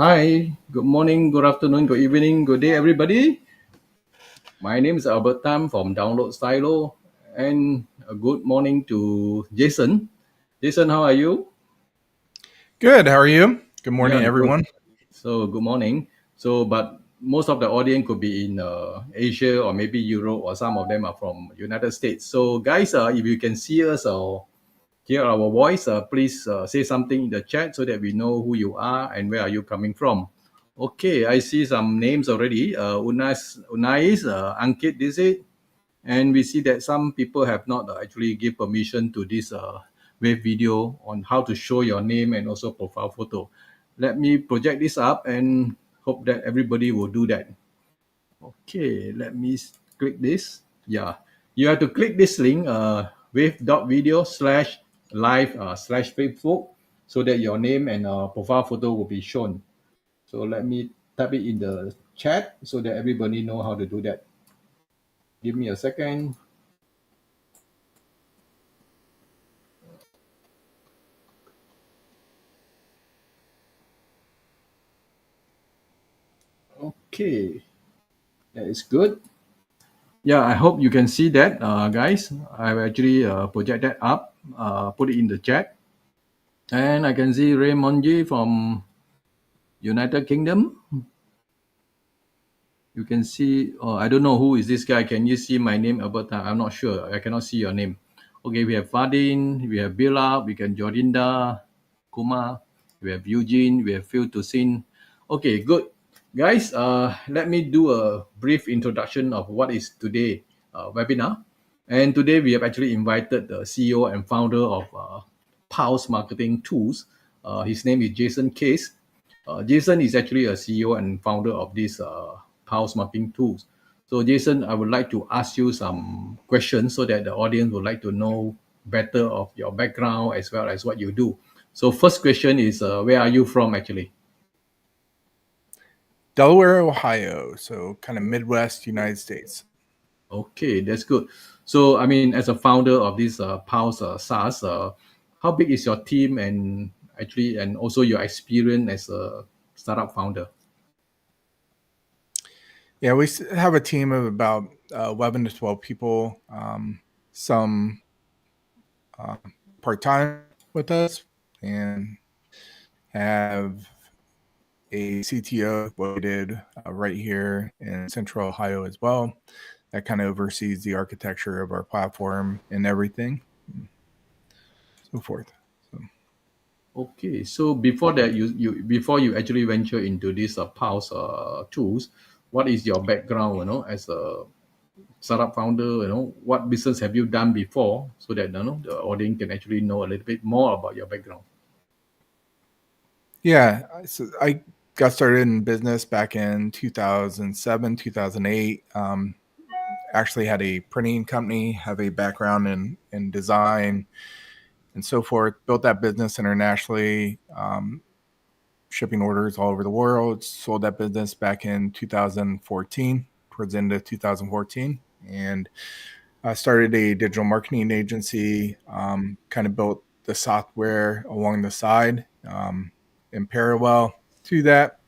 Hi, good morning, good afternoon, good evening, good day, everybody. My name is Albert Tam from Download Stylo, and a good morning to Jason. Jason, how are you? Good. How are you? Good Yeah, morning, good. everyone. So, good morning. So, but most of the audience could be in Asia or maybe Europe, or some of them are from United States. So, guys, if you can see us or hear our voice, please say something in the chat so that we know who you are and where are you coming from. Okay, I see some names already. Unais, Ankit, this it, and we see that some people have not actually give permission to this wave video on how to show your name and also profile photo. Let me project this up and hope that everybody will do that. Okay, let me click this. Yeah, you have to click this link, wave.video slash live slash Facebook, so that your name and profile photo will be shown. So let me type it in the chat so that everybody know how to do that. Give me a second. Okay, that is good. Yeah, I hope you can see that, guys. I've actually project that up, put it in the chat, and I can see Raymonji from United Kingdom. You can see, I don't know who is this guy. Can you see my name, Alberta? I'm not sure. I cannot see your name. Okay, we have Fadin, we have Bila, we can Jorinda, Kumar, we have Eugene, we have Phil Tosin. Okay, good. Guys, let me do a brief introduction of what is today webinar. And today we have actually invited the CEO and founder of Pulse Marketing Tools. His name is Jason Case. Jason is actually a CEO and founder of this house mapping tools. So, Jason, I would like to ask you some questions so that the audience would like to know better of your background as well as what you do. So, first question is, where are you from actually? Delaware, Ohio. So kind of Midwest United States. Okay, that's good. So, I mean, as a founder of this Pulse SaaS, how big is your team and actually, and also your experience as a startup founder? Yeah, we have a team of about 11 to 12 people. Some part time with us, and have a CTO located right here in Central Ohio as well. That kind of oversees the architecture of our platform and everything, and so forth. So. Okay, so before that, you before you actually venture into this Pulse tools, what is your background? As a startup founder, what business have you done before, so that the audience can actually know a little bit more about your background. Yeah, so I got started in business back in 2007, 2008. Actually had a printing company, have a background in design and so forth. Built that business internationally, shipping orders all over the world. Sold that business back in 2014, towards the end of 2014. And I started a digital marketing agency, kind of built the software along the side in parallel to that,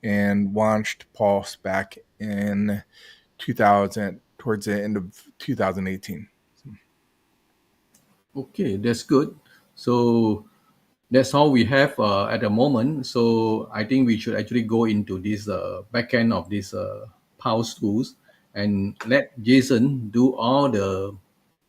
and launched Pulse back in 2000, towards the end of 2018. Okay, that's good. So that's all we have at the moment. So I think we should actually go into this back end of this Pulse tools and let Jason do all the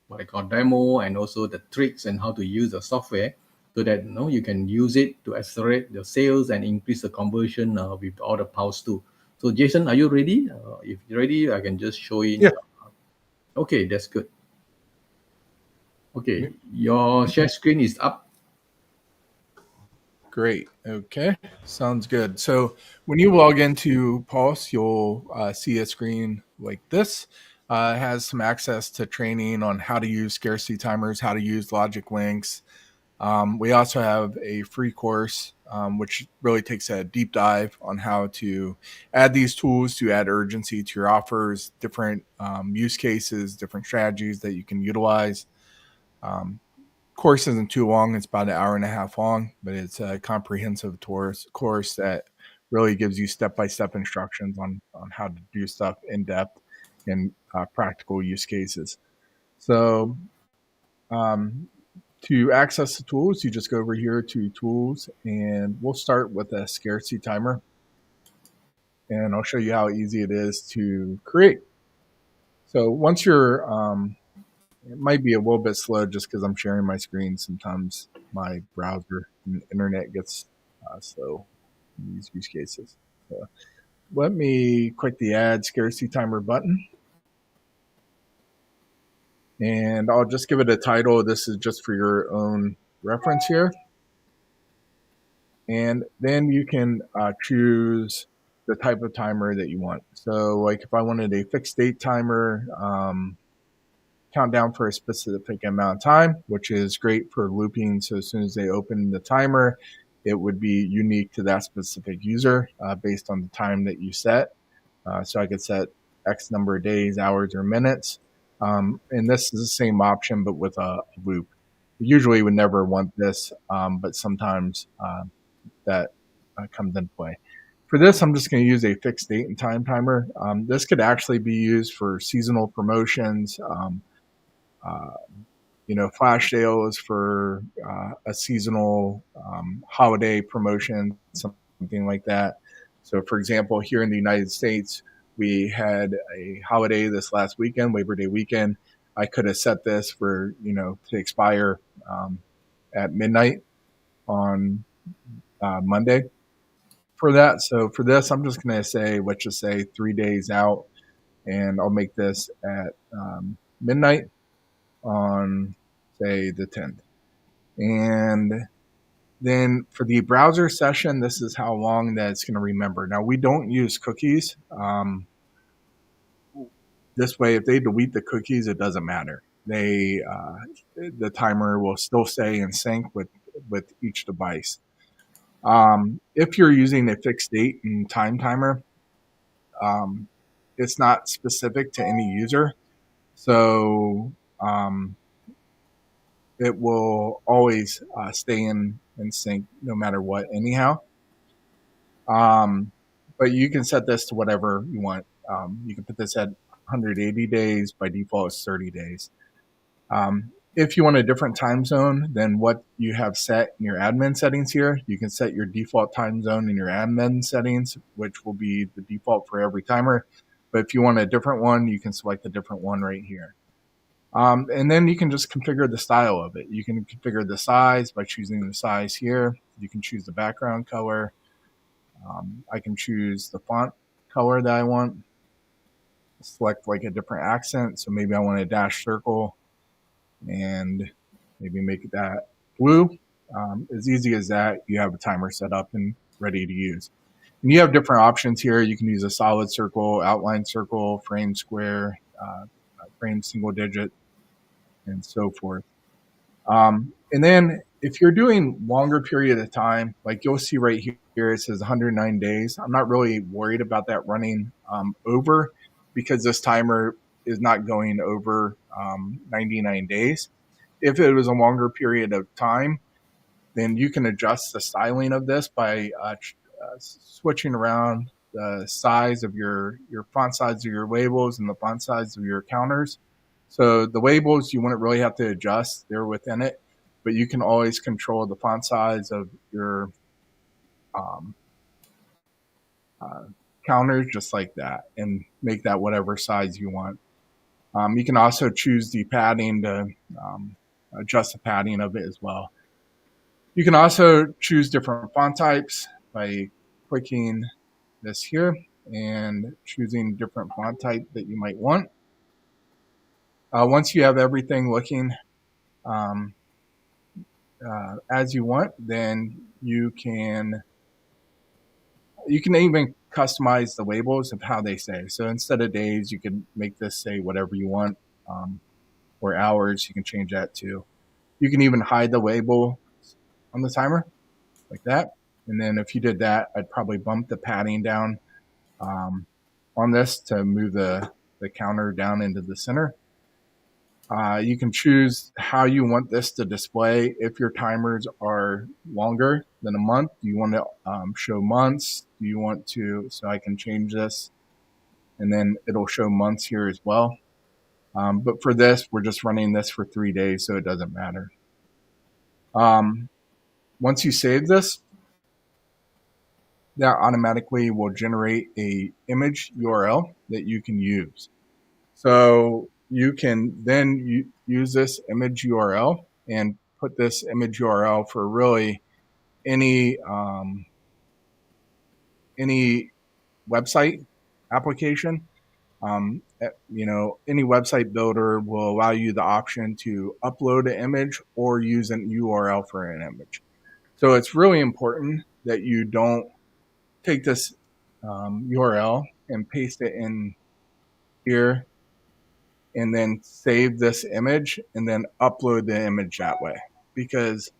what I call demo and also the tricks and how to use the software so that you can use it to accelerate the sales and increase the conversion with all the Pulse tool. So Jason, are you ready? If you're ready, I can just show in. Yeah, Okay, that's good. Okay, your share screen is up. great. Okay, sounds good. So when you log into Pulse, you'll see a screen like this. It has some access to training on how to use scarcity timers, how to use logic links. We also have a free course, which really takes a deep dive on how to add these tools to add urgency to your offers, different use cases, different strategies that you can utilize. Course isn't too long. It's about an hour and a half long, but it's a comprehensive course that really gives you step-by-step instructions on how to do stuff in depth and practical use cases. So to access the tools, you just go over here to tools, and we'll start with a scarcity timer, and I'll show you how easy it is to create. So once you're, it might be a little bit slow just because I'm sharing my screen. Sometimes my browser and internet gets slow in these use cases. So let me click the add scarcity timer button, and I'll just give it a title. This is just for your own reference here. And then you can choose the type of timer that you want. So like if I wanted a fixed date timer, count down for a specific amount of time, which is great for looping. So as soon as they open the timer, it would be unique to that specific user based on the time that you set. So I could set X number of days, hours, or minutes. And this is the same option, but with a loop. Usually would never want this, but sometimes that comes into play. For this, I'm just going to use a fixed date and time timer. This could actually be used for seasonal promotions, uh, flash sales for a seasonal holiday promotion, something like that. So, for example, here in the United States, we had a holiday this last weekend, Labor Day weekend. I could have set this for, to expire at midnight on Monday for that. So for this, I'm just going to say, let's just say 3 days out, and I'll make this at midnight on, say, the 10th. And then for the browser session, this is how long that it's going to remember. Now, we don't use cookies. This way, if they delete the cookies, it doesn't matter. The timer will still stay in sync with each device. If you're using a fixed date and time timer, it's not specific to any user. So it will always stay in sync no matter what anyhow. But you can set this to whatever you want. You can put this at 180 days. By default, it's 30 days. If you want a different time zone than what you have set in your admin settings here, you can set your default time zone in your admin settings, which will be the default for every timer. But if you want a different one, you can select a different one right here. And then you can just configure the style of it. You can configure the size by choosing the size here. You can choose the background color. I can choose the font color that I want. Select like a different accent. So maybe I want a dash circle and maybe make that blue. As easy as that, you have a timer set up and ready to use. And you have different options here. You can use a solid circle, outline circle, frame square, frame single digit, and so forth. And then if you're doing longer period of time, like you'll see right here, it says 109 days. I'm not really worried about that running over because this timer is not going over 99 days. If it was a longer period of time, then you can adjust the styling of this by switching around the size of your font size of your labels and the font size of your counters. So the labels, you wouldn't really have to adjust. They're within it, but you can always control the font size of your counters just like that and make that whatever size you want. You can also choose the padding to adjust the padding of it as well. You can also choose different font types by clicking this here and choosing different font type that you might want. Once you have everything looking as you want, then you can even customize the labels of how they say. So instead of days, you can make this say whatever you want, or hours, you can change that too. You can even hide the label on the timer like that. And then if you did that, I'd probably bump the padding down on this to move the counter down into the center. You can choose how you want this to display. If your timers are longer than a month, do you want to show months? Do you want to, so I can change this and then it'll show months here as well. But for this, we're just running this for 3 days, so it doesn't matter. Once you save this, that automatically will generate a image URL that you can use. So you can then use this image URL and put this image URL for really any website application. Any website builder will allow you the option to upload an image or use an URL for an image. So it's really important that you don't take this URL and paste it in here and then save this image and then upload the image that way, because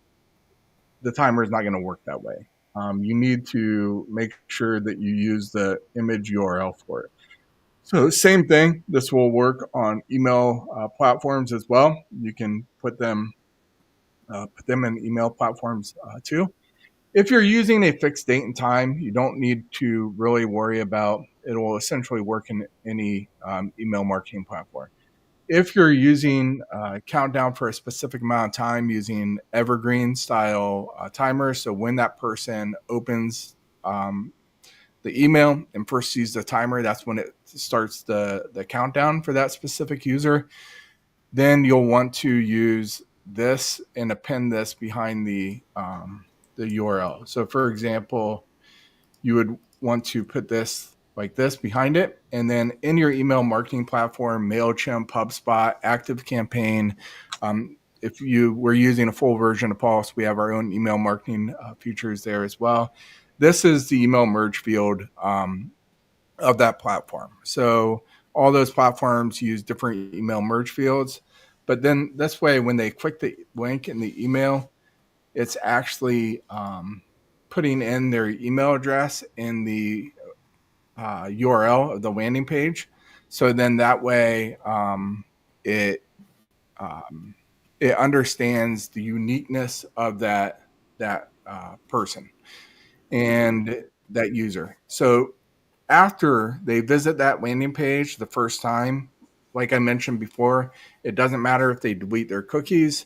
the timer is not going to work that way. You need to make sure that you use the image URL for it. So same thing, this will work on email platforms as well. You can put them in email platforms too. If you're using a fixed date and time, you don't need to really worry about it. Will essentially work in any email marketing platform. If you're using a countdown for a specific amount of time using evergreen style timer, so when that person opens the email and first sees the timer, that's when it starts the countdown for that specific user. Then you'll want to use this and append this behind the URL. So for example, you would want to put this like this behind it. And then in your email marketing platform, MailChimp, HubSpot, ActiveCampaign, if you were using a full version of Pulse, we have our own email marketing features there as well. This is the email merge field of that platform. So all those platforms use different email merge fields. But then this way, when they click the link in the email, it's actually putting in their email address in the URL of the landing page. So then that way it understands the uniqueness of that person and that user. So after they visit that landing page the first time, like I mentioned before, it doesn't matter if they delete their cookies.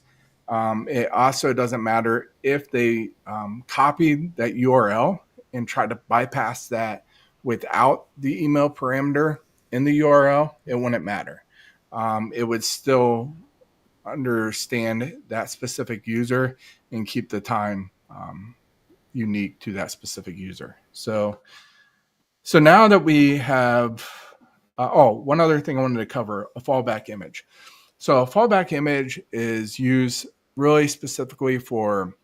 It also doesn't matter if they copy that URL and try to bypass that without the email parameter in the URL. It wouldn't matter. It would still understand that specific user and keep the time unique to that specific user. So now that we have, one other thing I wanted to cover, a fallback image. So a fallback image is used really specifically for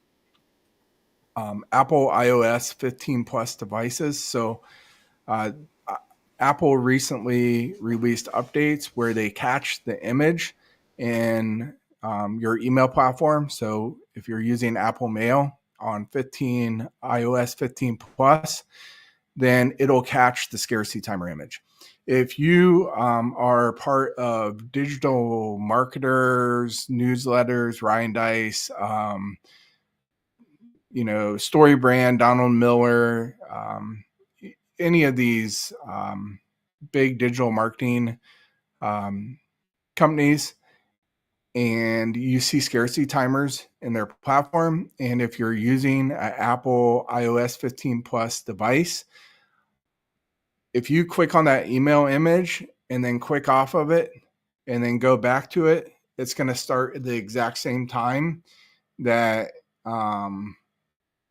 Apple iOS 15 plus devices. So Apple recently released updates where they catch the image in your email platform. So if you're using Apple Mail on iOS 15 plus, then it'll catch the scarcity timer image. If you are part of digital marketers, newsletters, Ryan Dice, Story Brand, Donald Miller, any of these big digital marketing companies, and you see scarcity timers in their platform, and if you're using an Apple iOS 15 plus device, if you click on that email image and then click off of it and then go back to it, it's going to start at the exact same time that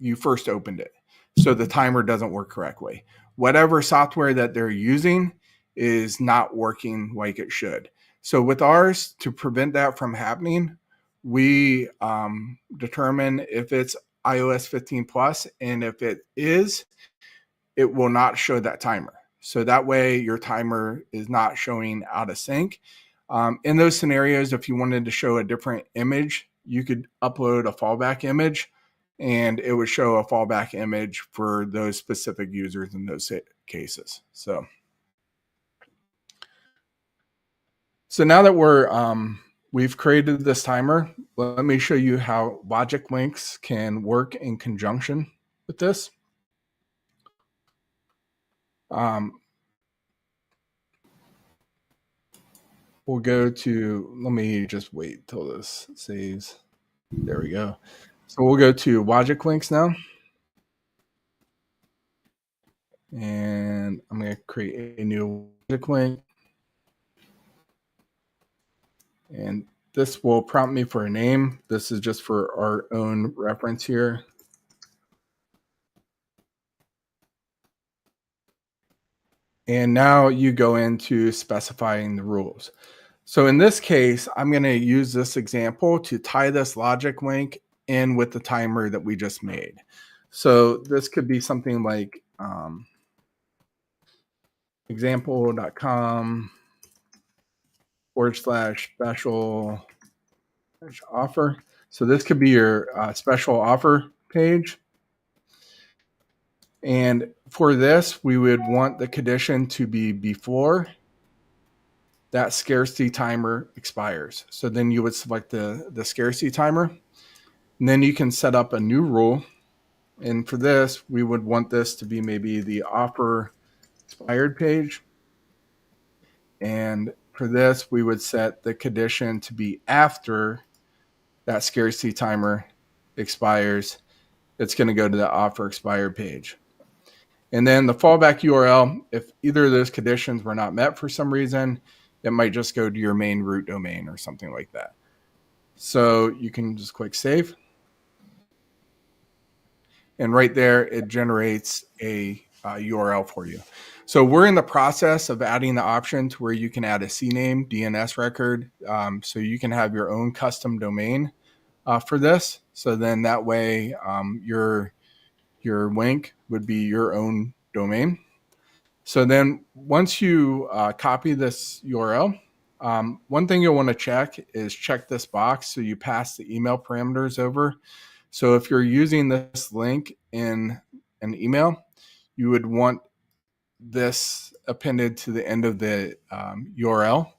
you first opened it. So the timer doesn't work correctly. Whatever software that they're using is not working like it should. So with ours, to prevent that from happening, we determine if it's iOS 15 plus, and if it is, it will not show that timer. So that way your timer is not showing out of sync. In those scenarios, if you wanted to show a different image, you could upload a fallback image and it would show a fallback image for those specific users in those cases. So now that we're we've created this timer. Let me show you how logic links can work in conjunction with this. We'll go to, let me just wait till this saves. There we go. So we'll go to logic links now. And I'm going to create a new logic link. And this will prompt me for a name. This is just for our own reference here. And now you go into specifying the rules. So in this case, I'm going to use this example to tie this logic link in with the timer that we just made. So this could be something like example.com/special offer. So this could be your special offer page. And for this, we would want the condition to be before that scarcity timer expires. So then you would select the scarcity timer. And then you can set up a new rule. And for this, we would want this to be maybe the offer expired page. And for this, we would set the condition to be after that scarcity timer expires. It's going to go to the offer expired page. And then the fallback URL, if either of those conditions were not met for some reason, it might just go to your main root domain or something like that. So you can just click save. And right there, it generates a URL for you. So we're in the process of adding the option to where you can add a CNAME DNS record. So you can have your own custom domain for this. So then that way your link would be your own domain. So then once you copy this URL, one thing you'll want to check is check this box so you pass the email parameters over. So if you're using this link in an email, you would want this appended to the end of the URL.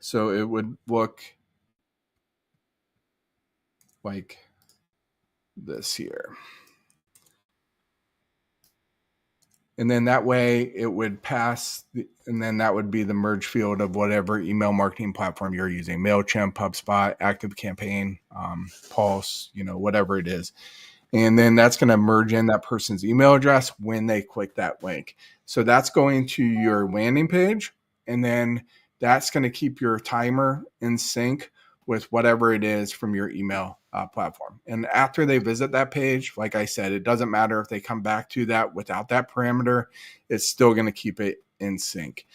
So it would look like this here. And then that way it would pass, and then that would be the merge field of whatever email marketing platform you're using, MailChimp, HubSpot, ActiveCampaign, Pulse, whatever it is. And then that's going to merge in that person's email address when they click that link. So that's going to your landing page. And then that's going to keep your timer in sync with whatever it is from your email platform. And after they visit that page, like I said, it doesn't matter if they come back to that without that parameter, it's still going to keep it in sync.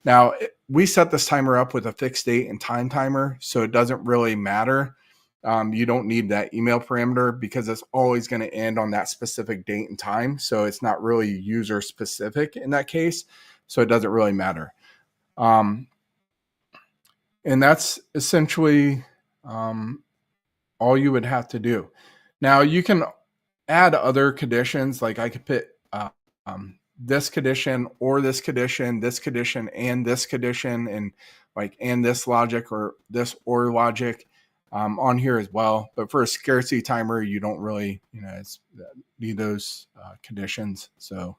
Now, we set this timer up with a fixed date and time timer, so it doesn't really matter. You don't need that email parameter because it's always going to end on that specific date and time. So it's not really user specific in that case. So it doesn't really matter. And that's essentially all you would have to do. Now you can add other conditions. Like I could put this condition or this condition, and this condition, and this logic or this or logic on here as well. But for a scarcity timer, you don't really, need those conditions. So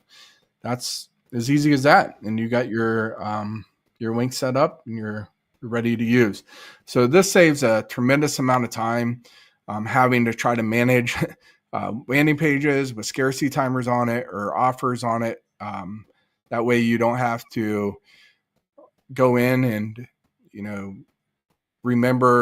that's as easy as that. And you got your link set up and you're ready to use. So this saves a tremendous amount of time having to try to manage landing pages with scarcity timers on it or offers on it. That way you don't have to go in and,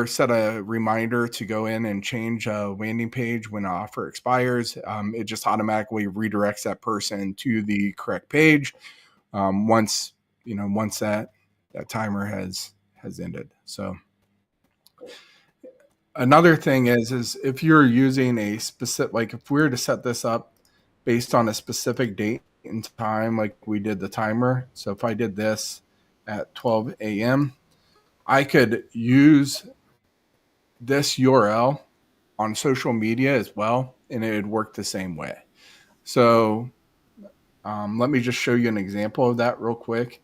set a reminder to go in and change a landing page when an offer expires. It just automatically redirects that person to the correct page once that timer has ended. So another thing is if you're using a specific, like if we were to set this up based on a specific date and time, like we did the timer. So if I did this at 12 a.m., I could use this URL on social media as well, and it would work the same way. So let me just show you an example of that real quick.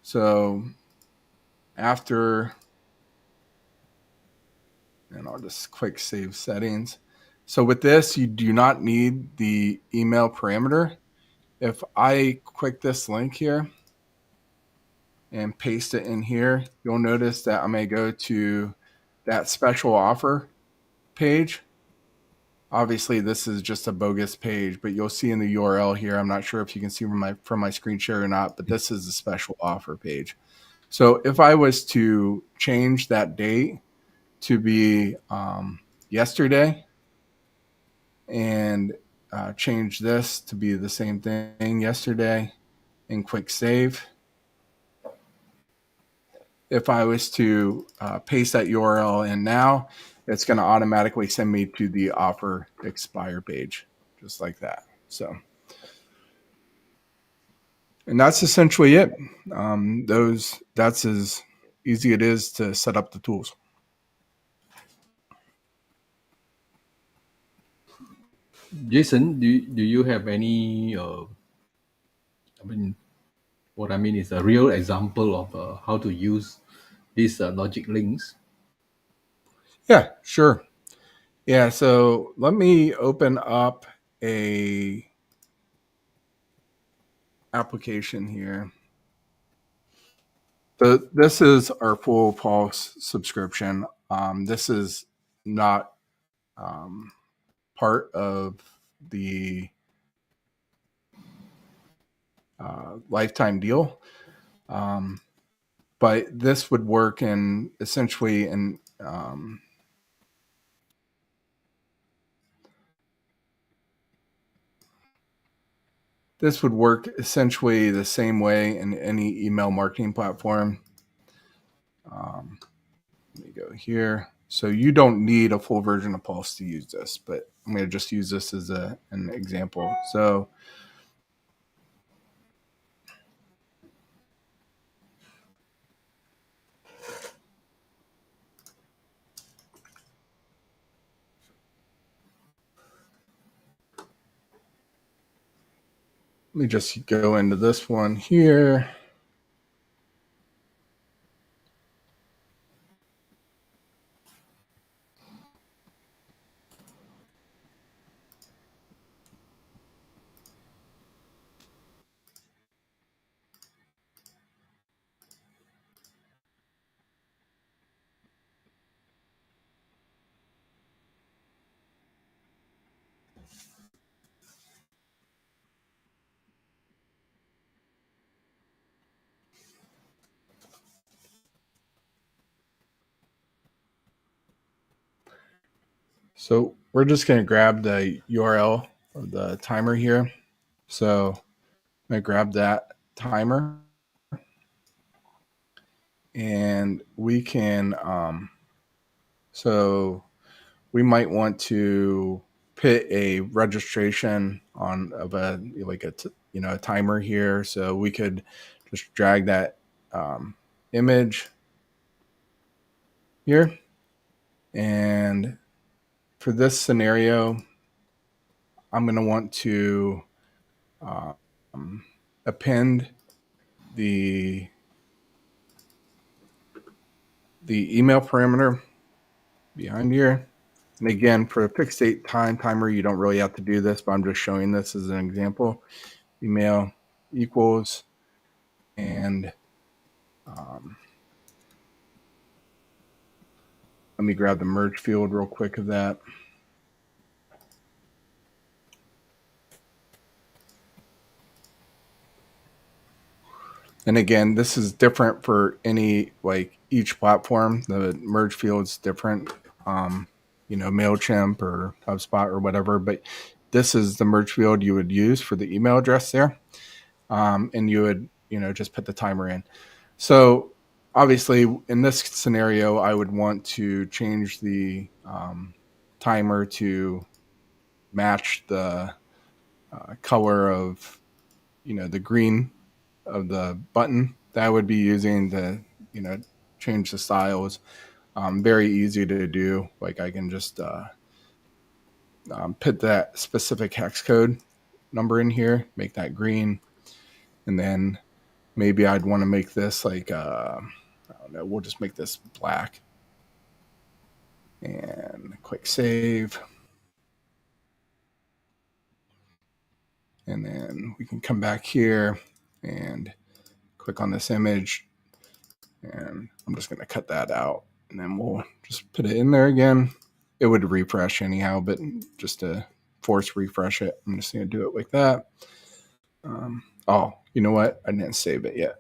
So after and I'll just quick save settings. So with this, you do not need the email parameter. If I click this link here and paste it in here, you'll notice that I'm going to go to that special offer page. Obviously, this is just a bogus page, but you'll see in the URL here. I'm not sure if you can see from my screen share or not, but this is the special offer page. So if I was to change that date to be yesterday and change this to be the same thing yesterday and click save. If I was to paste that URL in now, it's going to automatically send me to the offer expire page, just like that. So, and that's essentially it. That's as easy it is to set up the tools. Jason, do you have any? I mean, what I mean is a real example of how to use these logic links. Yeah, sure. Yeah, so let me open up a application here. So this is our full Pulse subscription. This is not part of the lifetime deal, but this would work in essentially in this would work essentially the same way in any email marketing platform. Let me go here. So you don't need a full version of Pulse to use this, but I'm going to just use this as an example. So let me just go into this one here. So we're just going to grab the URL of the timer here. So I'm going to grab that timer and we can, so we might want to put a registration on of a, like a timer here. So we could just drag that image here. And for this scenario, I'm going to want to append the email parameter behind here. And again, for a fixed date timer, you don't really have to do this, but I'm just showing this as an example. Email equals, and let me grab the merge field real quick of that. And again, this is different for each platform. The merge field's different, MailChimp or HubSpot or whatever, but this is the merge field you would use for the email address there. And you would, just put the timer in. So obviously in this scenario, I would want to change the timer to match the color of, the green of the button that I would be using to, change the styles. Very easy to do. Like I can just put that specific hex code number in here, make that green, and then maybe I'd want to make this like I don't know, we'll just make this black. and quick save. And then we can come back here and click on this image. And I'm just going to cut that out. And then we'll just put it in there again. It would refresh anyhow, but just to force refresh it, I'm just going to do it like that. Oh, you know what? I didn't save it yet.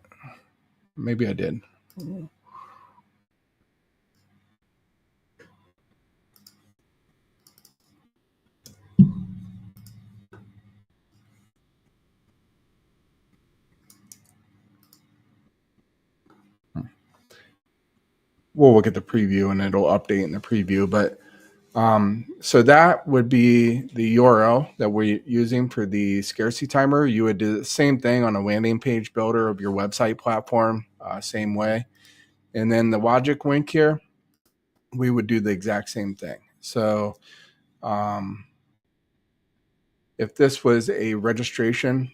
Maybe I did. We'll look at the preview and it'll update in the preview. But so that would be the URL that we're using for the scarcity timer. You would do the same thing on a landing page builder of your website platform, same way. And then the logic link here, we would do the exact same thing. So if this was a registration,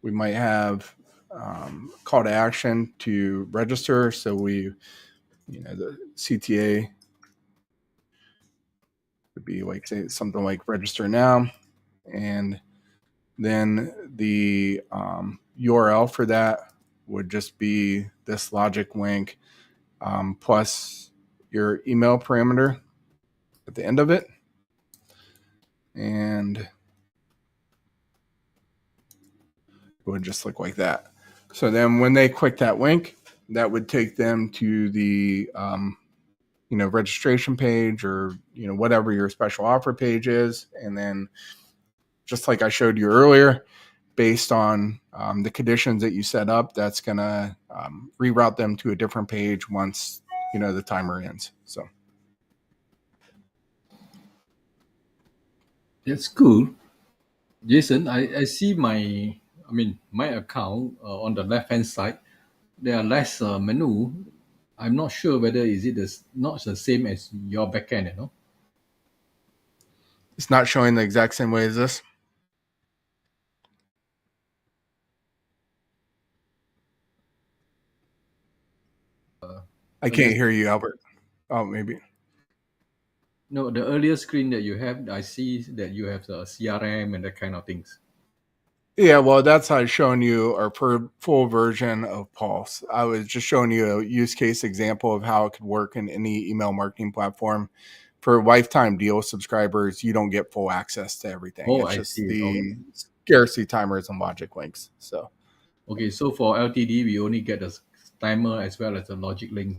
we might have call to action to register. So we, the CTA would be like, say, something like register now. And then the URL for that would just be this logic link plus your email parameter at the end of it. And it would just look like that. So then when they click that link, that would take them to the registration page or whatever your special offer page is. And then just like I showed you earlier, based on the conditions that you set up, that's going to reroute them to a different page once the timer ends. So That's cool. Jason, I see my account on the left hand side. There are less menu. I'm not sure whether is it not the same as your backend, it's not showing the exact same way as this. I can't hear you, Albert. Oh, maybe. No, the earlier screen that you have, I see that you have the CRM and that kind of things. Yeah, well, that's how I was showing you our full version of Pulse. I was just showing you a use case example of how it could work in any email marketing platform. For lifetime deal subscribers, you don't get full access to everything. Oh, It's I just see. Okay. the scarcity timers and logic links. So Okay, so for LTD, we only get the timer as well as the logic link.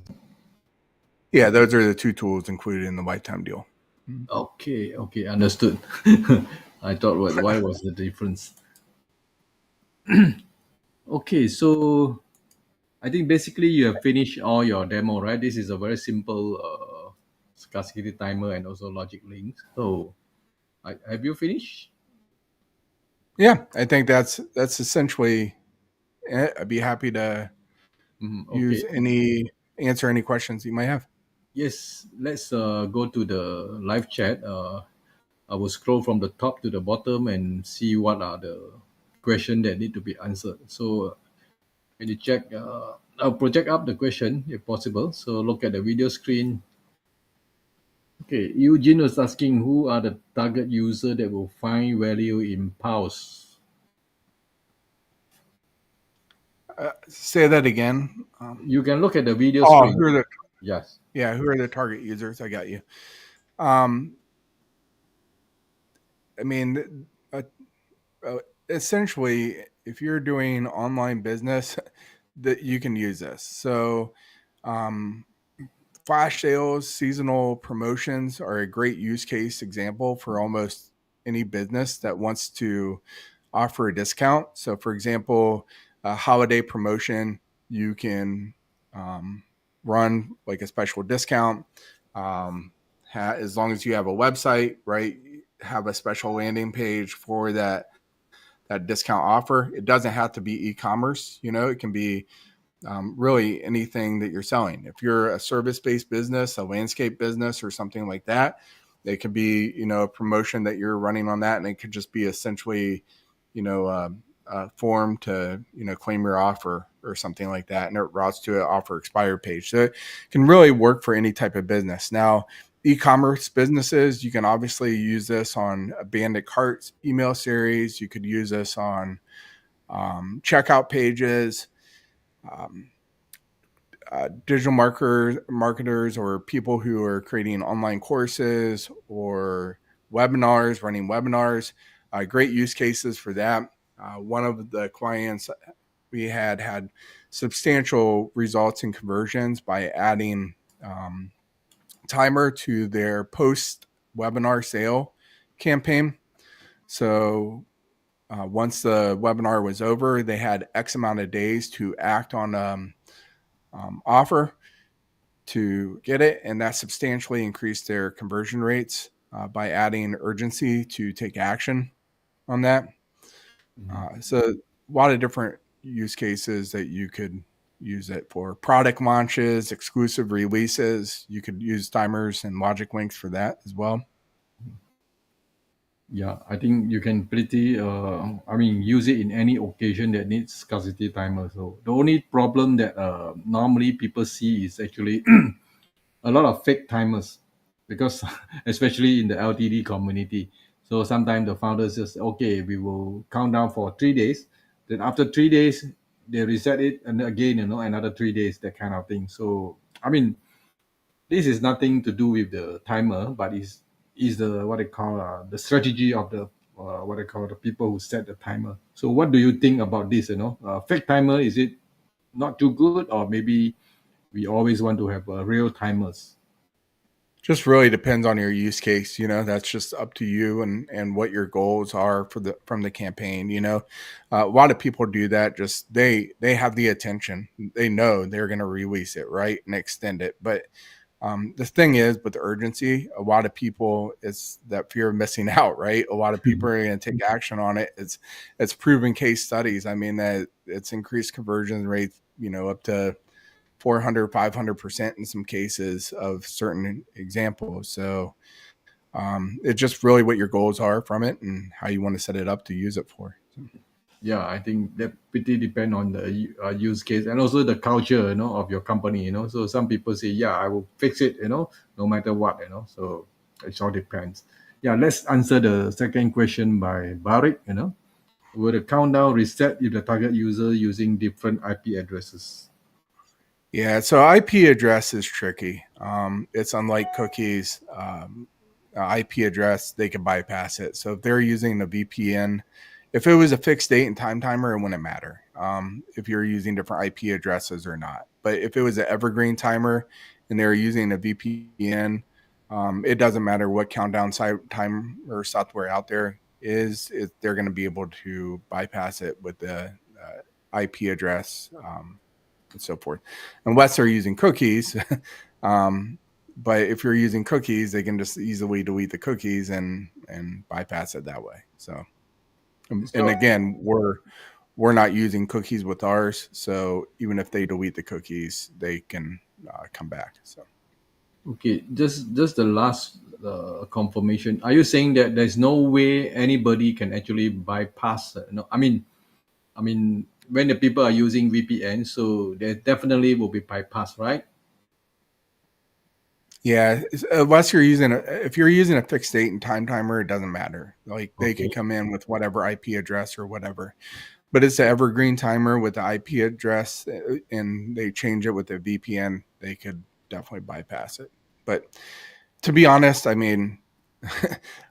yeah, those are the two tools included in the lifetime deal. Okay, understood. I thought, why was the difference? Okay, so I think basically you have finished all your demo, right? This is a very simple scarcity timer and also logic links. So, have you finished? Yeah, I think that's essentially it. I'd be happy to Okay. answer any questions you might have. Yes, let's go to the live chat. I will scroll from the top to the bottom and see what are the questions that need to be answered. So, when you check, I'll project up the question if possible. So, look at the video screen. Okay, Eugene was asking who are the target user that will find value in Pulse. Say that again. You can look at the video Oh, screen. Yes. who are the target users? I got you. Um, I mean, essentially, if you're doing online business, that you can use this. So, um, flash sales, seasonal promotions are a great use case example for almost any business that wants to offer a discount. So, for example, a holiday promotion, you can run like a special discount. As long as you have a website, right? Have a special landing page for that discount offer. It doesn't have to be e-commerce. It can be really anything that you're selling. If you're a service-based business, a landscape business, or something like that, it could be a promotion that you're running on that, and it could just be essentially a form to claim your offer or something like that, and it routes to an offer expired page. So it can really work for any type of business. Now, e-commerce businesses, you can obviously use this on abandoned carts email series. You could use this on checkout pages. Um, Digital marketers or people who are creating online courses or webinars, running webinars, great use cases for that. One of the clients we had substantial results in conversions by adding timer to their post webinar sale campaign. So once the webinar was over, they had X amount of days to act on offer to get it, and that substantially increased their conversion rates by adding urgency to take action on that. So a lot of different use cases that you could use it for. Product launches, exclusive releases, you could use timers and logic links for that as well. Yeah, I think you can pretty, use it in any occasion that needs scarcity timer. So the only problem that normally people see is actually a lot of fake timers, because especially in the LTD community. So sometimes the founders just, okay, we will count down for 3 days. Then after 3 days, they reset it, and again, another 3 days, that kind of thing. So this is nothing to do with the timer, but is the what they call the strategy of the what they call the people who set the timer. So what do you think about this? Fake timer, is it not too good, or maybe we always want to have real timers? Just really depends on your use case. That's just up to you and what your goals are from the campaign. A lot of people do that. Just they have the attention. They know they're going to release it, right, and extend it. But the thing is, with the urgency, a lot of people, it's that fear of missing out, right? A lot of people are going to take action on it. It's proven case studies. I mean, that it's increased conversion rates, up to 400, 500% in some cases of certain examples. So it's just really what your goals are from it and how you want to set it up to use it for. Yeah, I think that pretty depend on the use case, and also the culture, of your company. So some people say, yeah, I will fix it, no matter what. So it all depends. Yeah, let's answer the second question by Barik. Will the countdown reset if the target user using different IP addresses? Yeah, so IP address is tricky. It's unlike cookies. IP address, they can bypass it. So if they're using a VPN, if it was a fixed date and time timer, it wouldn't matter if you're using different IP addresses or not. But if it was an evergreen timer and they're using a VPN, it doesn't matter what countdown time or software out there is. They're going to be able to bypass it with the IP address and so forth, unless they're using cookies. But if you're using cookies, they can just easily delete the cookies and bypass it that way. So, and again, we're not using cookies with ours, so even if they delete the cookies, they can come back. So, Okay, just the last confirmation. Are you saying that there's no way anybody can actually bypass? When the people are using VPN, so there definitely will be bypass, right? yeah, unless if you're using a fixed date and time timer, it doesn't matter. Like they Okay. can come in with whatever IP address or whatever. But it's an evergreen timer with the IP address, and they change it with the VPN. They could definitely bypass it. But to be honest, I mean,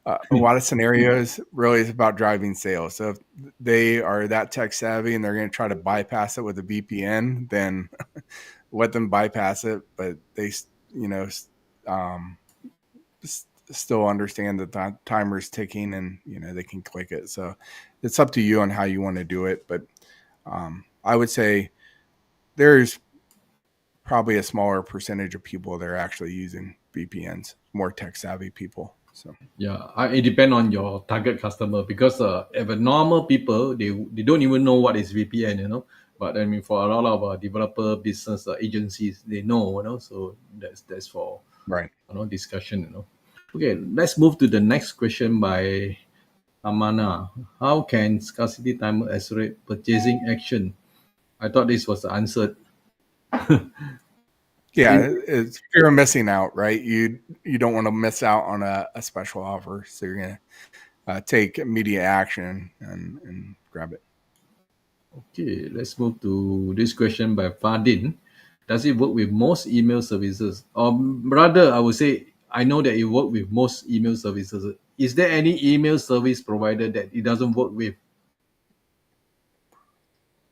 a lot of scenarios really is about driving sales. So if they are that tech savvy and they're going to try to bypass it with a VPN, then let them bypass it. But they, you know, um, still understand that the timer is ticking and they can click it. So it's up to you on how you want to do it. But I would say there's probably a smaller percentage of people that are actually using VPNs, more tech savvy people. So Yeah, it depends on your target customer, because if a normal people, they don't even know what is VPN, But for a lot of developer business agencies, they know, So that's for right. discussion, Okay, let's move to the next question by Amana. How can scarcity timer accelerate purchasing action I thought this was answered. Yeah, Anyway, it's fear of missing out, right? You don't want to miss out on a special offer, so you're gonna take immediate action and grab it. okay, let's move to this question by Fadin. Does it work with most email services? Or rather, I would say, I know that it works with most email services. Is there any email service provider that it doesn't work with?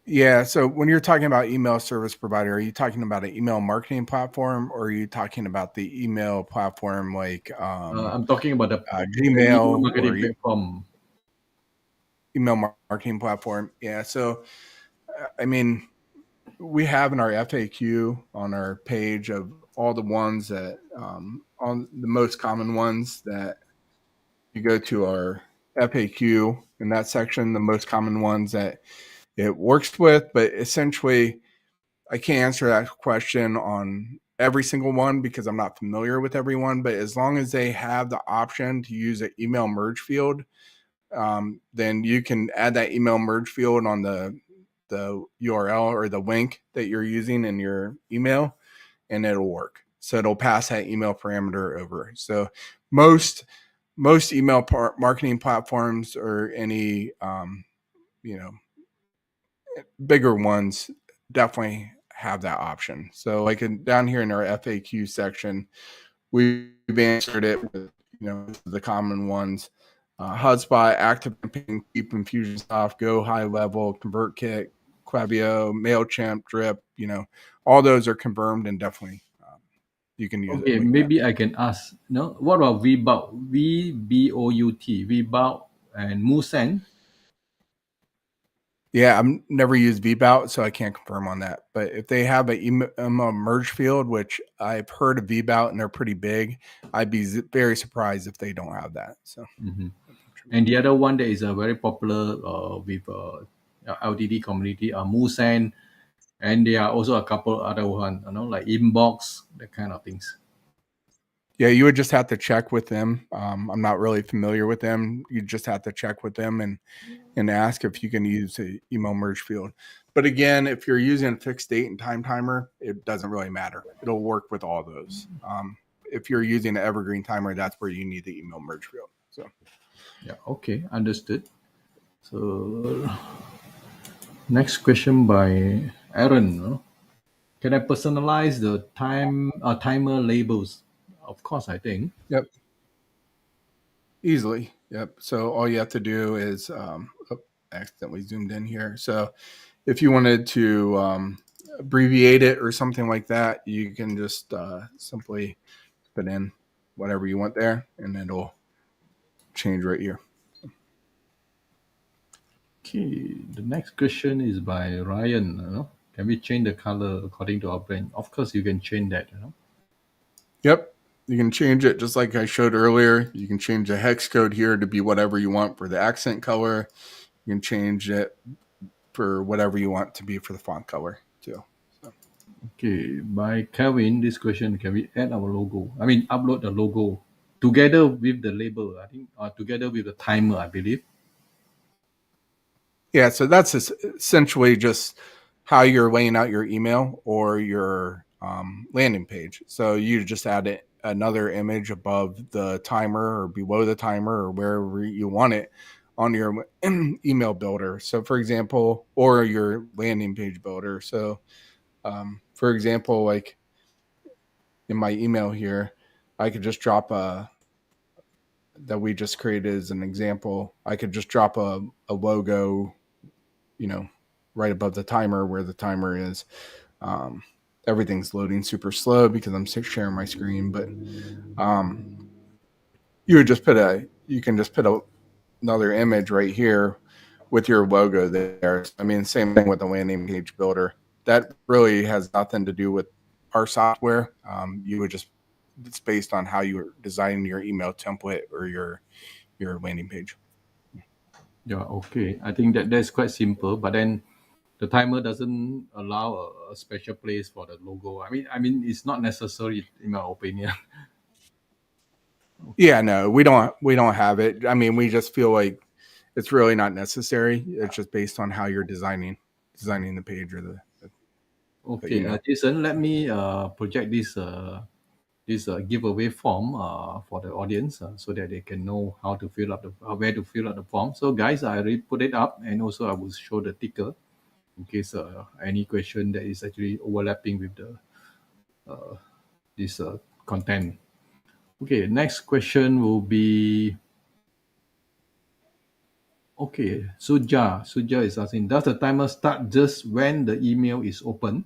Yeah. So when you're talking about email service provider, are you talking about an email marketing platform, or are you talking about the email platform like I'm talking about the email Gmail or marketing platform. email marketing platform? Yeah. So I mean, we have in our FAQ on our page of all the ones that on the most common ones that you go to our FAQ in that section, the most common ones that it works with, but essentially I can't answer that question on every single one because I'm not familiar with everyone. But as long as they have the option to use an email merge field, then you can add that email merge field on the URL or the link that you're using in your email, and it'll work. So it'll pass that email parameter over. So most email marketing platforms or any you know bigger ones definitely have that option. So like down here in our FAQ section, we've answered it with the common ones: HubSpot, ActiveCampaign, Keep, Infusionsoft, Go, High Level, ConvertKit, Klaviyo, Mailchimp, Drip. All those are confirmed and definitely you can use it Okay, like that. maybe I can ask. No, what about Vbout? VBOUT, Vbout and Musen. Yeah, I've never used VBout, so I can't confirm on that. But if they have a email merge field, which I've heard of VBout and they're pretty big, I'd be very surprised if they don't have that. So, Mhm. And the other one that is very popular with LTD community are Musen, and there are also a couple other one, like Inbox, that kind of things. yeah, you would just have to check with them. I'm not really familiar with them. You just have to check with them and ask if you can use a email merge field. But again, if you're using a fixed date and time timer, it doesn't really matter. It'll work with all those. If you're using an evergreen timer, that's where you need the email merge field. So. Yeah, okay, understood. So next question by Aaron. Can I personalize the timer labels? Of course, I think. Yep. Easily. Yep. So all you have to do is, accidentally zoomed in here. So if you wanted to abbreviate it or something like that, you can just simply put in whatever you want there, and it'll change right here. Okay, the next question is by Ryan. Can we change the color according to our brand? Of course, you can change that. Yep. You can change it just like I showed earlier. You can change the hex code here to be whatever you want for the accent color. You can change it for whatever you want to be for the font color too. So. Okay, by Kevin, this question: can we add our logo? I mean, upload the logo together with the label. I think, together with the timer, I believe. Yeah, so that's essentially just how you're laying out your email or your landing page. So you just add another image above the timer or below the timer or wherever you want it on your email builder. So, for example, or your landing page builder. So, for example, like in my email here, I could just drop a that we just created as an example. I could just drop a logo, you know, right above the timer where the timer is. Um, Everything's loading super slow because I'm sharing my screen, but you can just put another image right here with your logo there. I mean, same thing with the landing page builder. That really has nothing to do with our software. You would just it's based on how you're designing your email template or your landing page. Yeah, okay. I think that's quite simple, but then the timer doesn't allow a special place for the logo. I mean, it's not necessary in my opinion. Yeah, Okay. no, we don't have it. I mean, we just feel like it's really not necessary. It's just based on how you're designing designing the page or the Okay, email. Jason, let me project this giveaway form for the audience so that they can know how to fill up the where to fill out the form. So guys, I already put it up, and also I will show the ticker in case any question that is actually overlapping with the this content. Okay, next question will be, okay, Suja is asking, does the timer start just when the email is open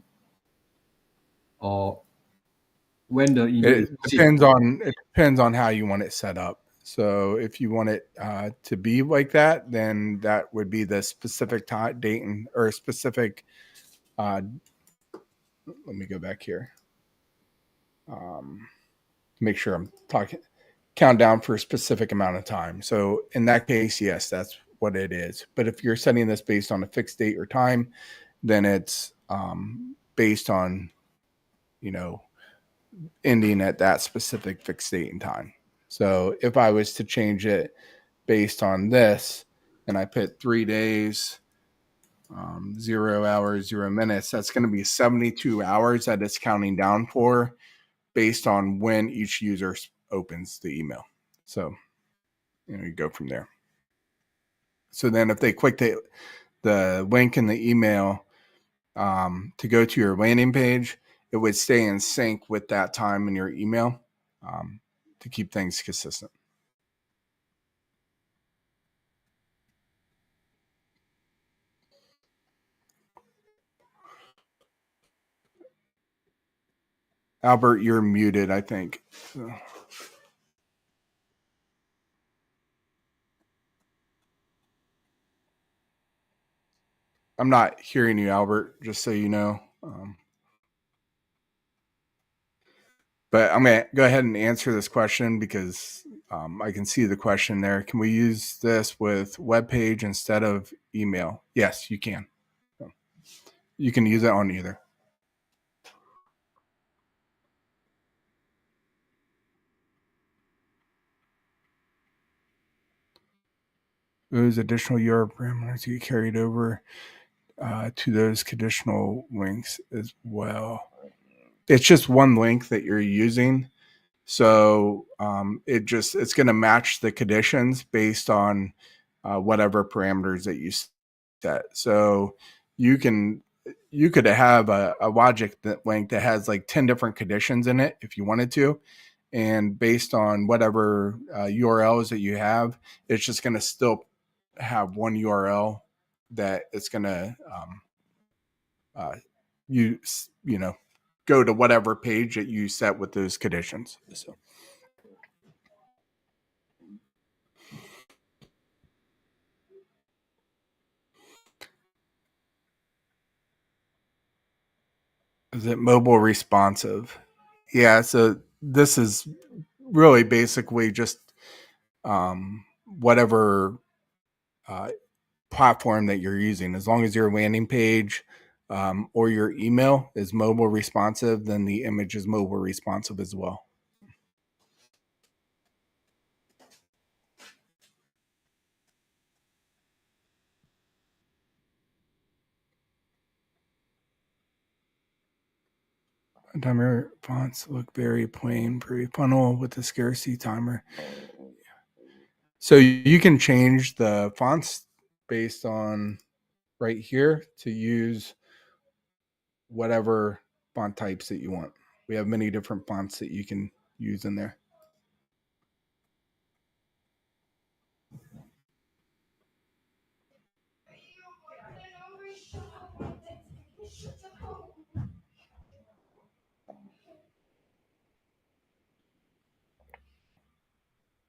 or when the email is received? It depends on how you want it set up. So if you want it to be like that, then that would be the specific time, date, and or specific. Let me go back here. Make sure I'm talking countdown for a specific amount of time. So in that case, yes, that's what it is. But if you're setting this based on a fixed date or time, then it's based on, you know, ending at that specific fixed date and time. So if I was to change it based on this and I put 3 days, 0 hours, 0 minutes, that's going to be 72 hours that it's counting down for based on when each user opens the email. So, you go from there. So then if they click the link in the email to go to your landing page, it would stay in sync with that time in your email to keep things consistent. Albert, you're muted, I think. I'm not hearing you, Albert, just so you know. But I'm going to go ahead and answer this question because I can see the question there. Can we use this with web page instead of email? Yes, you can. You can use it on either. Those additional URL parameters you carried over to those conditional links as well. It's just one link that you're using. So it's going to match the conditions based on whatever parameters that you set. So you could have a logic link that has like 10 different conditions in it if you wanted to. And based on whatever URLs that you have, it's just going to still have one URL that it's going to you know, go to whatever page that you set with those conditions. So. Is it mobile responsive? Yeah, so this is really basically just whatever uh, platform that you're using. As long as your landing page or your email is mobile responsive, then the image is mobile responsive as well. Timer fonts look very plain pre-funnel with the scarcity timer. So you can change the fonts based on right here to use whatever font types that you want. We have many different fonts that you can use in there.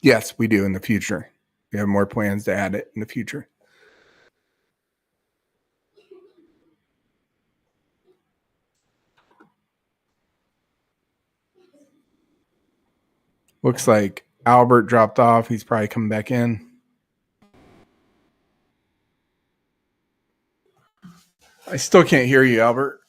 Yes, we do in the future. We have more plans to add it in the future. Looks like Albert dropped off. He's probably coming back in. I still can't hear you, Albert.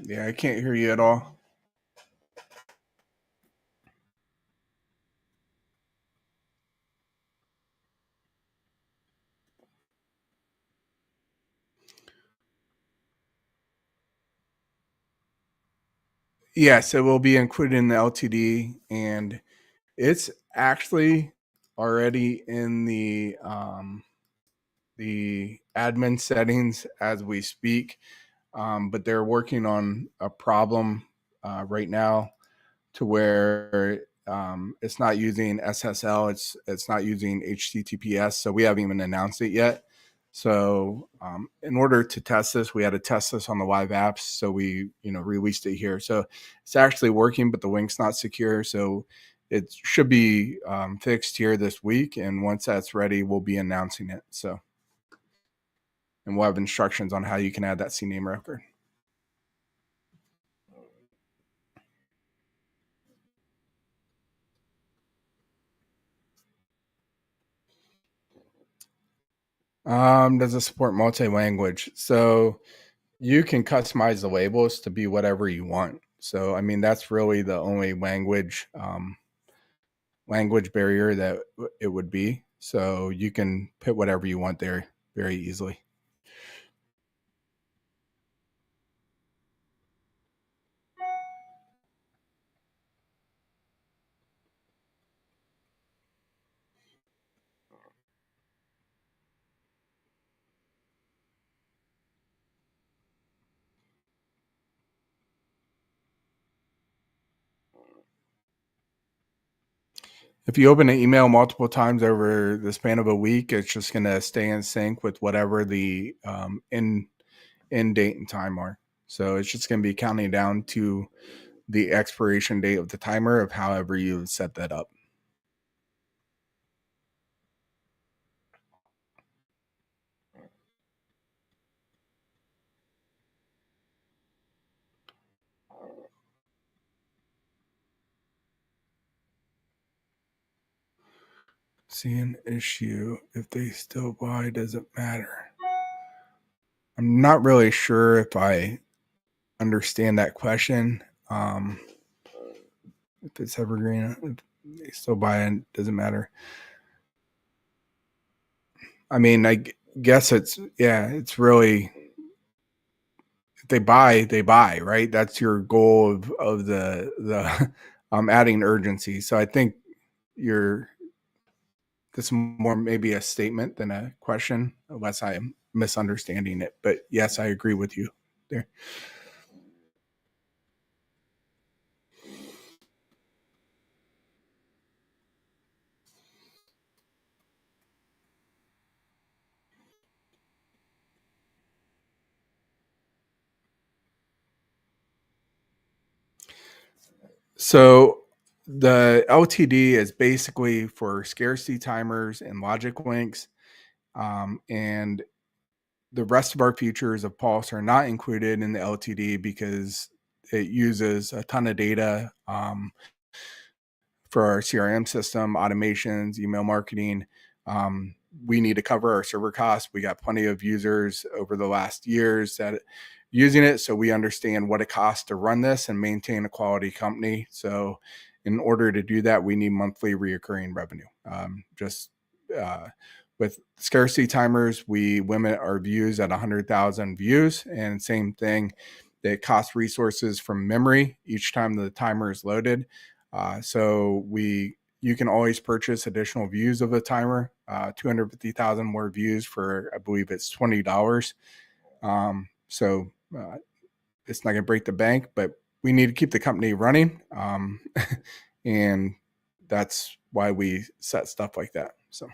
Yeah, I can't hear you at all. Yes, it will be included in the LTD, and it's actually already in the admin settings as we speak. But they're working on a problem right now to where it's not using SSL, it's not using HTTPS, so we haven't even announced it yet. So in order to test this, we had to test this on the live apps, so we released it here. So it's actually working, but the link's not secure. So it should be fixed here this week, and once that's ready, we'll be announcing it. So, and we'll have instructions on how you can add that CNAME record. Does it support multi-language? So you can customize the labels to be whatever you want. So I mean, that's really the only language barrier that it would be. So you can put whatever you want there very easily. If you open an email multiple times over the span of a week, it's just going to stay in sync with whatever the end date and time are. So it's just going to be counting down to the expiration date of the timer of however you set that up. See an issue. If they still buy, doesn't matter. I'm not really sure if I understand that question. If it's evergreen, if they still buy it, doesn't matter. I mean, I guess it's really, if they buy, right? That's your goal of the adding urgency. So I think you're this is more maybe a statement than a question, unless I am misunderstanding it. But yes, I agree with you there. So the LTD is basically for scarcity timers and logic links, and the rest of our features of Pulse are not included in the LTD because it uses a ton of data for our CRM system, automations, email marketing. Um, we need to cover our server costs. We got plenty of users over the last years that using it, so we understand what it costs to run this and maintain a quality company. So, in order to do that, we need monthly reoccurring revenue. Just with scarcity timers, we limit our views at 100,000 views, and same thing. That costs resources from memory each time the timer is loaded. So you can always purchase additional views of the timer. 250,000 more views for I believe it's $20. So it's not going to break the bank, but we need to keep the company running, and that's why we set stuff like that. So.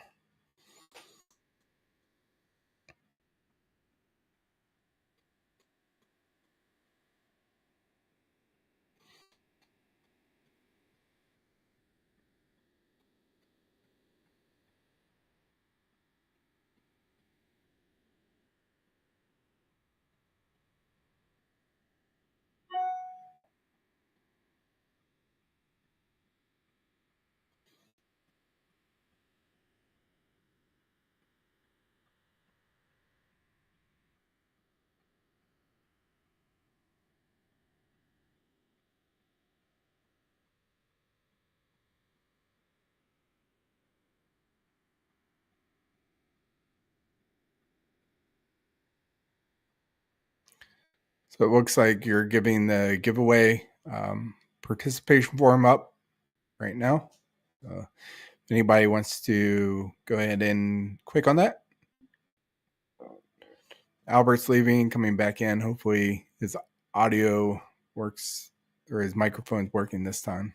So it looks like you're giving the giveaway participation form up right now. If anybody wants to go ahead and click on that. Albert's leaving, coming back in. Hopefully his audio works or his microphone's working this time.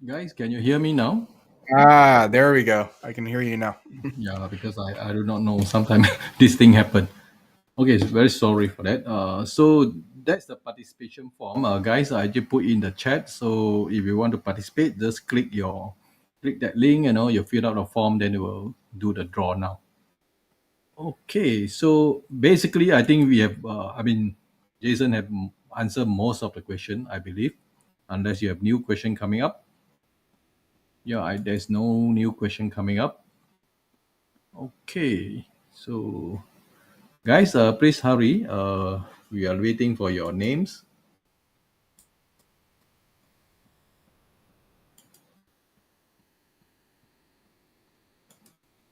Guys, can you hear me now? Ah, there we go. I can hear you now. Yeah, because I do not know. Sometimes this thing happen. Okay, so very sorry for that. So that's the participation form, guys. I just put in the chat. So if you want to participate, just click that link. You fill out the form, then it will do the draw now. Okay, so basically, I think we have. Jason have answered most of the question, I believe, unless you have new question coming up. Yeah, there's no new question coming up. Okay, so guys, please hurry. We are waiting for your names.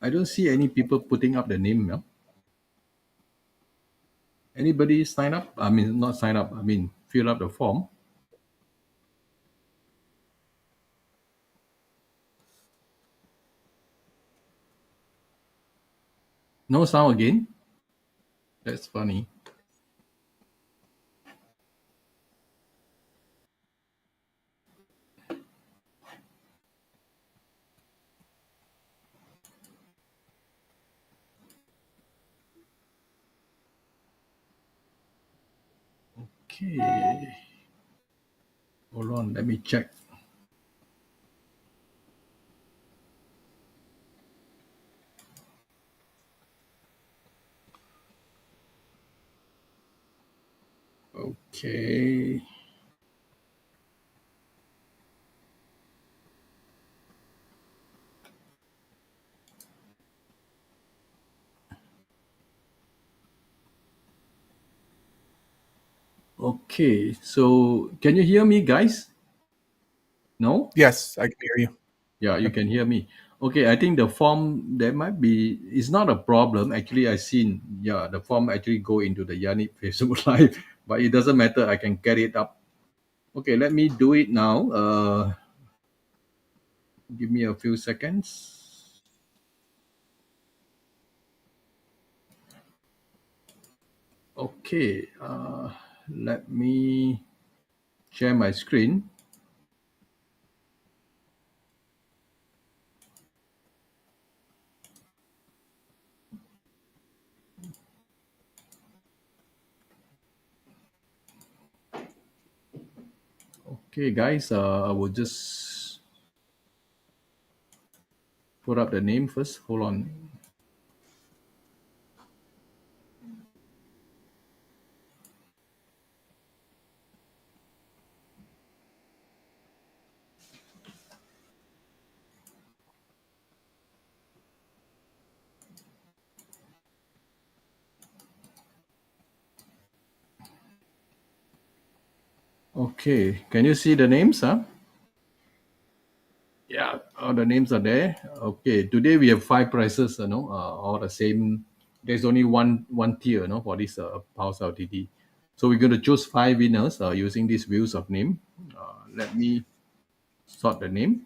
I don't see any people putting up the name now. Anybody sign up? I mean, not sign up. I mean, fill up the form. No sound again. That's funny. Okay. Hold on. Let me check. Okay. Okay. So, can you hear me, guys? No? Yes, I can hear you. Yeah, you Yep. can hear me. Okay, I think the form there might be it's not a problem. Actually, I seen the form actually go into the Yannick Facebook Live, but it doesn't matter. I can get it up. Okay, let me do it now. Give me a few seconds. Okay, let me share my screen. Okay, guys, I will just put up the name first. Hold on. Okay, can you see the names? Huh? Yeah, all the names are there. Okay, today we have five prices. All the same. There's only one tier, for this Pulse LTD. So we're going to choose five winners using these views of name. Let me sort the name.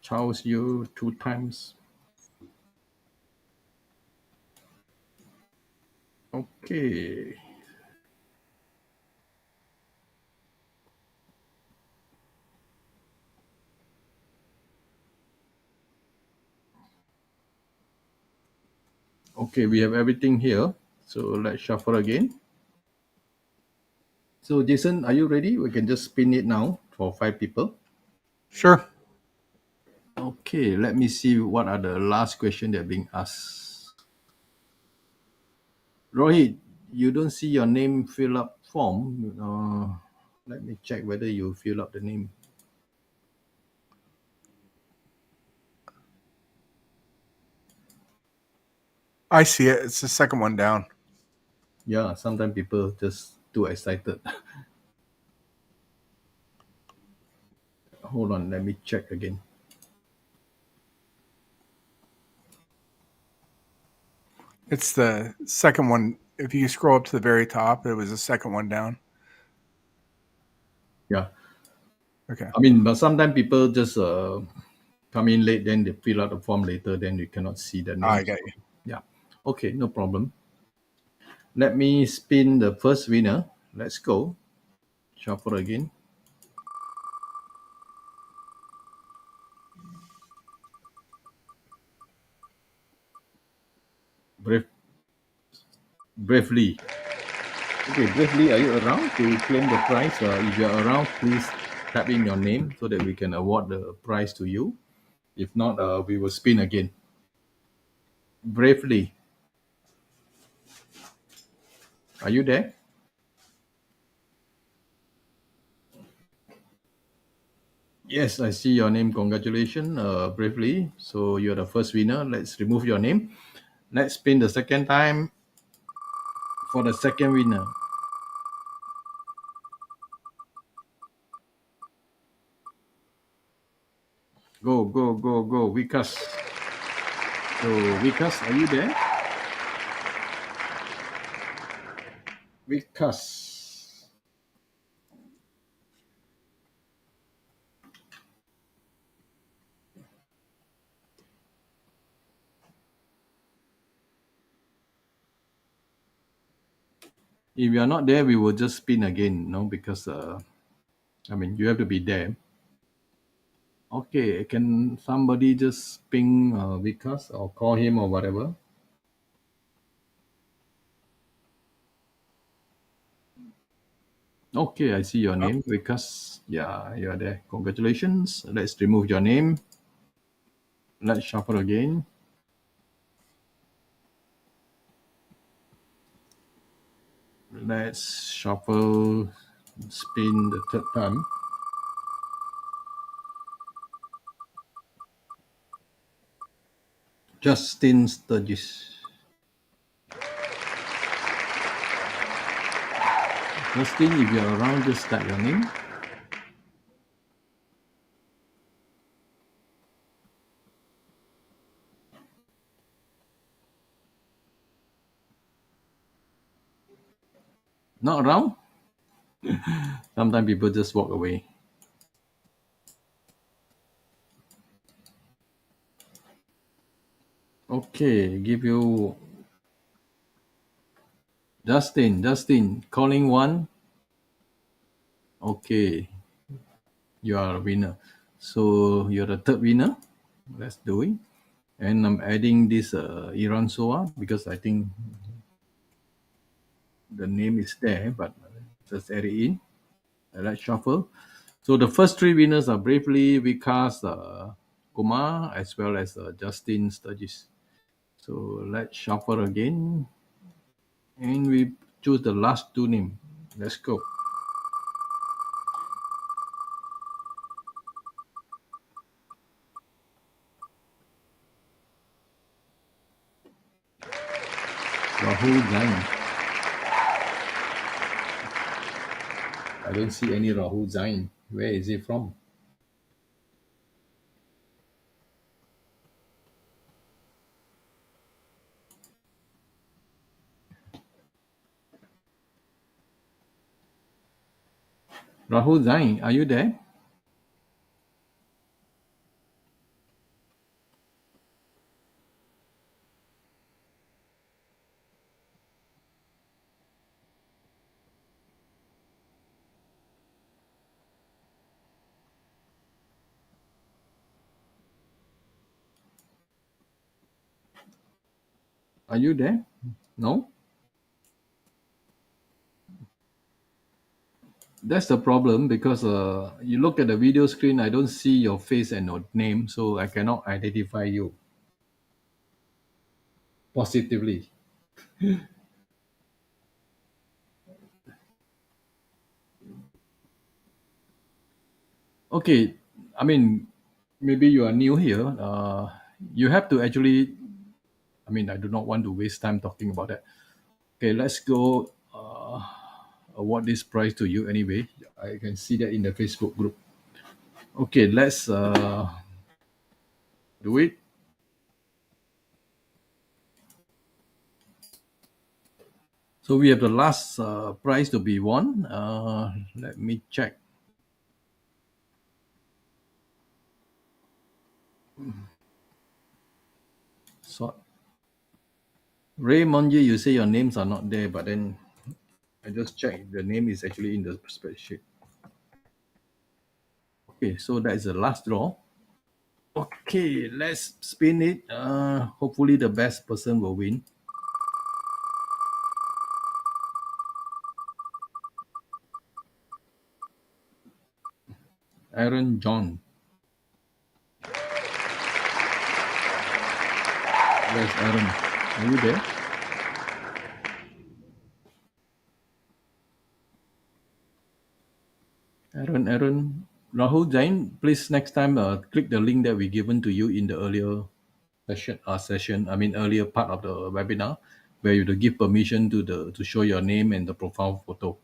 Charles you two times. Okay. Okay, we have everything here. So let's shuffle again. So Jason, are you ready? We can just spin it now for five people. Sure. Okay, let me see what are the last question that are being asked. Rohit, you don't see your name fill up form. Let me check whether you fill up the name. I see it. It's the second one down. Yeah, sometimes people just too excited. Hold on, let me check again. It's the second one. If you scroll up to the very top, it was the second one down. Yeah. Okay. I mean, but sometimes people just come in late, then they fill out the form later, then you cannot see the I names. got you. Yeah. Okay, no problem. Let me spin the first winner. Let's go. Shuffle again. Brave, bravely. Okay, bravely, are you around to claim the prize? If you're around, please type in your name so that we can award the prize to you. If not, we will spin again. Bravely, are you there? Yes, I see your name. Congratulations, Bravely. So you're the first winner. Let's remove your name. Let's spin the second time for the second winner. Go, go, go, go, Vikas. So, Vikas, are you there? Vikas. If you're not there, we will just spin again, no? Because, I mean, you have to be there. Okay, can somebody just ping Vikas or call him or whatever? Okay, I see your Oh, name, Vikas. Yeah, you're there. Congratulations. Let's remove your name. Let's shuffle again. Let's shuffle, spin the third time. Justin Sturgis. Justin, if you're around, just type your name. Not around? Sometimes people just walk away. Okay, give you Justin, calling one. Okay, you are a winner. So you're the third winner. Let's do it. And I'm adding this Iran Soa because I think the name is there, but just add it in. Let's shuffle. So the first three winners are Bravely, Vikas, Kumar, as well as Justin Sturgis. So let's shuffle again. And we choose the last two names. Let's go. Rahul Jain. I don't see any Rahul Jain. Where is he from? Rahul Jain, are you there? Are you there? No? That's the problem because you look at the video screen, I don't see your face and your name, so I cannot identify you positively. Okay, I mean, maybe you are new here. You have to actually, I mean, I do not want to waste time talking about that. Okay, let's go award this prize to you anyway. I can see that in the Facebook group. Okay, let's do it. So we have the last prize to be won. Let me check. So, Ray Monje, you say your names are not there, but then I just checked. The name is actually in the spreadsheet. Okay, so that is the last draw. Okay, let's spin it. Hopefully the best person will win. Aaron John. Where's Aaron? Are you there? Aaron. Rahul Jain, please next time click the link that we given to you in the earlier session. I mean earlier part of the webinar, where you to give permission to show your name and the profile photo.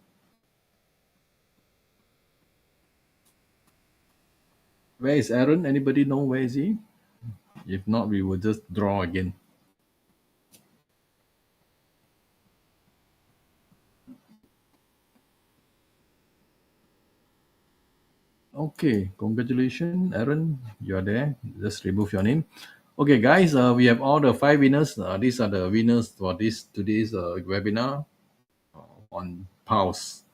Where is Aaron? Anybody know where is he? If not, we will just draw again. Okay, congratulations, Aaron. You are there. Just remove your name. Okay, guys, we have all the 5 winners. These are the winners for today's webinar on Pulse.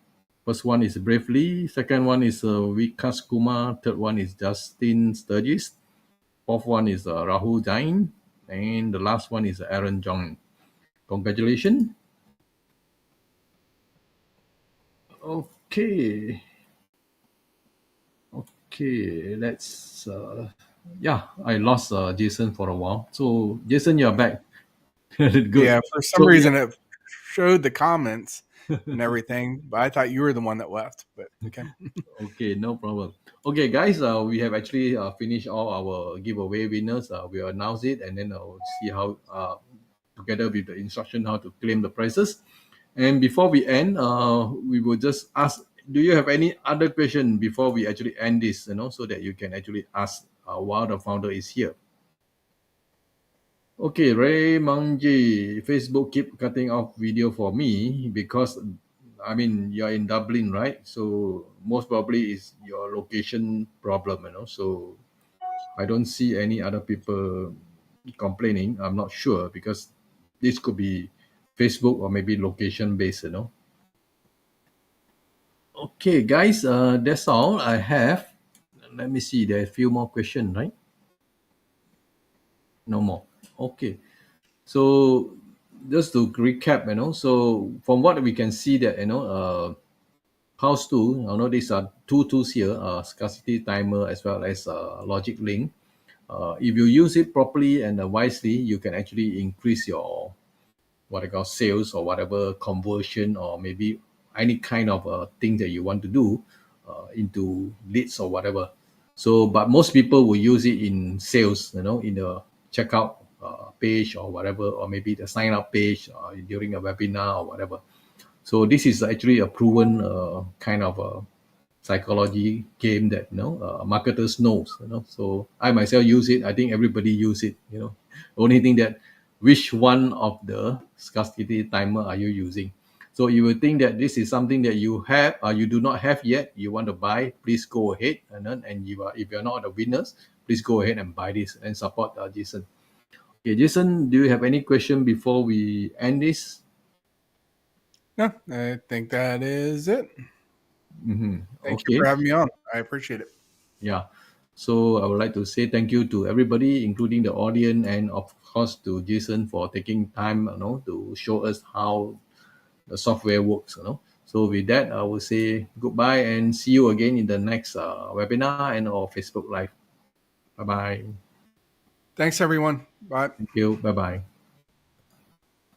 First one is Bravely. Second one is Vikas Kumar. Third one is Justin Sturgis. Fourth one is Rahul Jain. And the last one is Aaron John. Congratulations. Okay. Okay, let's. Yeah, I lost Jason for a while. So, Jason, you're back. Good. Yeah, for some reason it showed the comments and everything, but I thought you were the one that left. But okay. Okay, no problem. Okay, guys, we have actually finished all our giveaway winners. We'll announce it and then I'll see how, together with the instruction, how to claim the prizes. And before we end, we will just ask, do you have any other question before we actually end this, so that you can actually ask while the founder is here? Okay, Ray Mangji, Facebook keep cutting off video for me because, I mean, you're in Dublin, right? So most probably is your location problem, So I don't see any other people complaining. I'm not sure because this could be Facebook or maybe location based. Okay, guys, that's all I have. Let me see. There are a few more questions, right? No more. Okay. So just to recap, so from what we can see that, Pulse tool, these are 2 tools here, Scarcity Timer as well as Logic Link. If you use it properly and wisely, you can actually increase your what I call sales or whatever conversion or maybe any kind of thing that you want to do into leads or whatever. So, but most people will use it in sales, in the checkout page or whatever, or maybe the sign up page during a webinar or whatever. So this is actually a proven kind of a psychology game that marketers knows. So I myself use it. I think everybody use it. Only thing that which one of the scarcity timer are you using? So you will think that this is something that you have or you do not have yet. You want to buy, please go ahead. And if you're not the winners, please go ahead and buy this and support Jason. Okay, Jason, do you have any question before we end this? No, I think that is it. Thank you for having me on. I appreciate it. Yeah. So I would like to say thank you to everybody, including the audience, and of course to Jason for taking time, to show us how the software works. So with that, I will say goodbye and see you again in the next webinar and or Facebook Live. Bye bye. Thanks, everyone. Bye. Thank you. Bye bye.